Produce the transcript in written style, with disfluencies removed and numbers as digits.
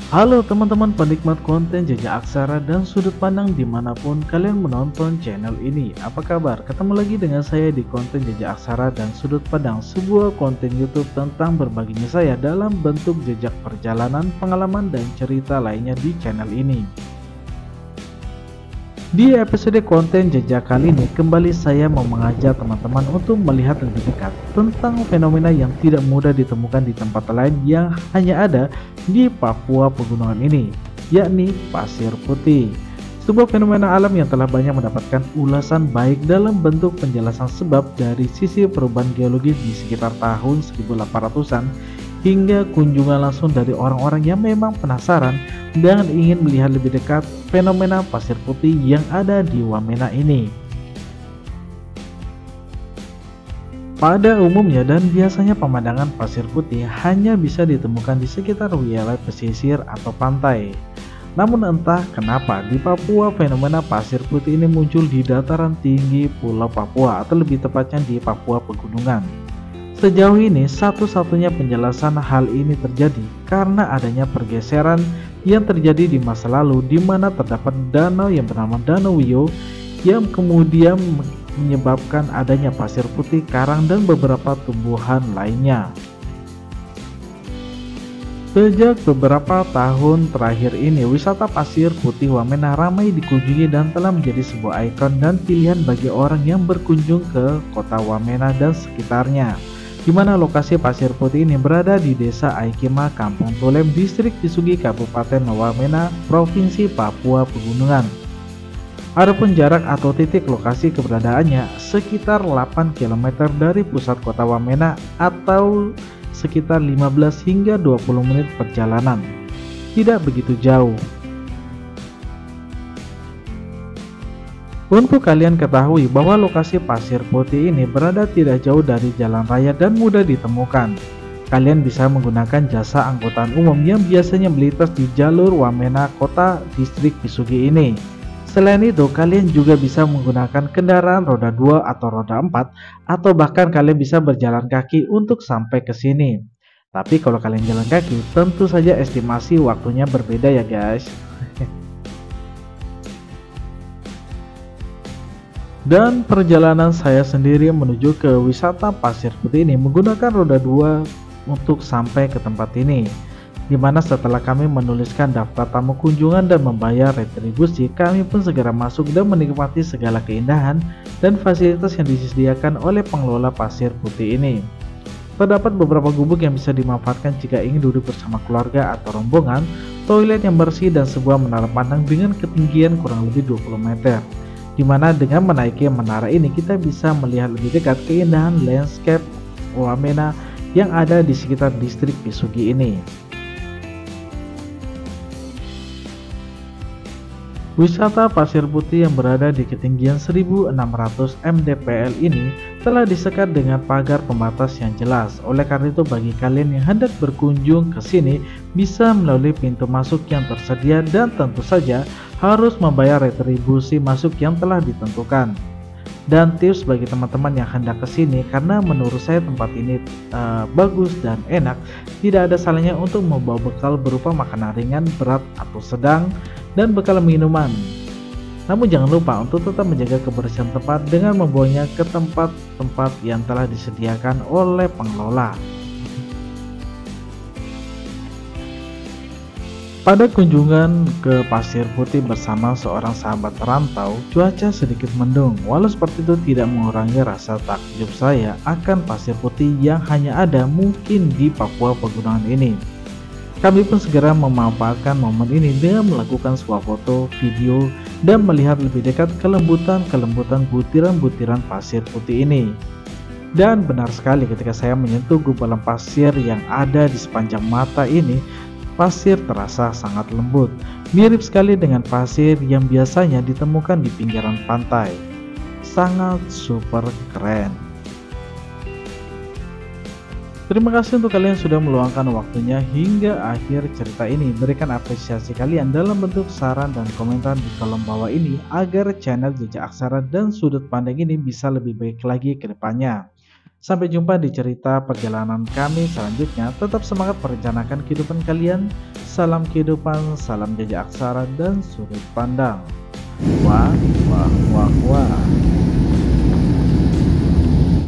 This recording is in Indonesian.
Halo teman-teman penikmat konten Jejak Aksara dan sudut pandang dimanapun kalian menonton channel ini. Apa kabar? Ketemu lagi dengan saya di konten Jejak Aksara dan sudut pandang, sebuah konten YouTube tentang berbaginya saya dalam bentuk jejak perjalanan, pengalaman, dan cerita lainnya di channel ini. Di episode konten jejak kali ini, kembali saya mau mengajak teman-teman untuk melihat lebih dekat tentang fenomena yang tidak mudah ditemukan di tempat lain yang hanya ada di Papua Pegunungan ini, yakni pasir putih. Sebuah fenomena alam yang telah banyak mendapatkan ulasan baik dalam bentuk penjelasan sebab dari sisi perubahan geologis di sekitar tahun 1800-an hingga kunjungan langsung dari orang-orang yang memang penasaran dan ingin melihat lebih dekat fenomena pasir putih yang ada di Wamena ini. Pada umumnya dan biasanya pemandangan pasir putih hanya bisa ditemukan di sekitar wilayah pesisir atau pantai. Namun entah kenapa di Papua fenomena pasir putih ini muncul di dataran tinggi Pulau Papua, atau lebih tepatnya di Papua Pegunungan. Sejauh ini satu-satunya penjelasan hal ini terjadi karena adanya pergeseran yang terjadi di masa lalu, di mana terdapat danau yang bernama Danau Wio yang kemudian menyebabkan adanya pasir putih, karang, dan beberapa tumbuhan lainnya. Sejak beberapa tahun terakhir ini, wisata pasir putih Wamena ramai dikunjungi dan telah menjadi sebuah ikon dan pilihan bagi orang yang berkunjung ke kota Wamena dan sekitarnya, di mana lokasi pasir putih ini berada di Desa Aikima, Kampung Tulem, Distrik Pisugi, Kabupaten Wamena, Provinsi Papua Pegunungan. Adapun jarak atau titik lokasi keberadaannya sekitar 8 km dari pusat kota Wamena atau sekitar 15 hingga 20 menit perjalanan. Tidak begitu jauh. Untuk kalian ketahui bahwa lokasi pasir putih ini berada tidak jauh dari jalan raya dan mudah ditemukan. Kalian bisa menggunakan jasa angkutan umum yang biasanya melintas di jalur Wamena Kota Distrik Pisugi ini. Selain itu, kalian juga bisa menggunakan kendaraan roda 2 atau roda 4, atau bahkan kalian bisa berjalan kaki untuk sampai ke sini. Tapi kalau kalian jalan kaki, tentu saja estimasi waktunya berbeda ya guys. Dan perjalanan saya sendiri menuju ke wisata pasir putih ini menggunakan roda 2 untuk sampai ke tempat ini, dimana setelah kami menuliskan daftar tamu kunjungan dan membayar retribusi, kami pun segera masuk dan menikmati segala keindahan dan fasilitas yang disediakan oleh pengelola pasir putih ini. Terdapat beberapa gubuk yang bisa dimanfaatkan jika ingin duduk bersama keluarga atau rombongan, toilet yang bersih, dan sebuah menara pandang dengan ketinggian kurang lebih 20 meter. Dimana dengan menaiki menara ini kita bisa melihat lebih dekat keindahan landscape Wamena yang ada di sekitar distrik Pisugi ini. Wisata pasir putih yang berada di ketinggian 1600 mdpl ini telah disekat dengan pagar pembatas yang jelas. Oleh karena itu, bagi kalian yang hendak berkunjung ke sini bisa melalui pintu masuk yang tersedia dan tentu saja harus membayar retribusi masuk yang telah ditentukan. Dan tips bagi teman-teman yang hendak ke sini, karena menurut saya tempat ini bagus dan enak, tidak ada salahnya untuk membawa bekal berupa makanan ringan, berat, atau sedang, dan bekal minuman. Namun jangan lupa untuk tetap menjaga kebersihan tempat dengan membawanya ke tempat-tempat yang telah disediakan oleh pengelola. Pada kunjungan ke pasir putih bersama seorang sahabat rantau, cuaca sedikit mendung. Walau seperti itu tidak mengurangi rasa takjub saya akan pasir putih yang hanya ada mungkin di Papua Pegunungan ini. Kami pun segera memanfaatkan momen ini dengan melakukan sebuah foto, video, dan melihat lebih dekat kelembutan butiran-butiran pasir putih ini. Dan benar sekali, ketika saya menyentuh gumpalan pasir yang ada di sepanjang mata ini, pasir terasa sangat lembut, mirip sekali dengan pasir yang biasanya ditemukan di pinggiran pantai. Sangat super keren. Terima kasih untuk kalian sudah meluangkan waktunya hingga akhir cerita ini. Berikan apresiasi kalian dalam bentuk saran dan komentar di kolom bawah ini agar channel Jejak Aksara dan sudut pandang ini bisa lebih baik lagi ke depannya. Sampai jumpa di cerita perjalanan kami selanjutnya. Tetap semangat merencanakan kehidupan kalian. Salam kehidupan, salam jejak aksara dan sudut pandang. Wah, wah, wah, wah.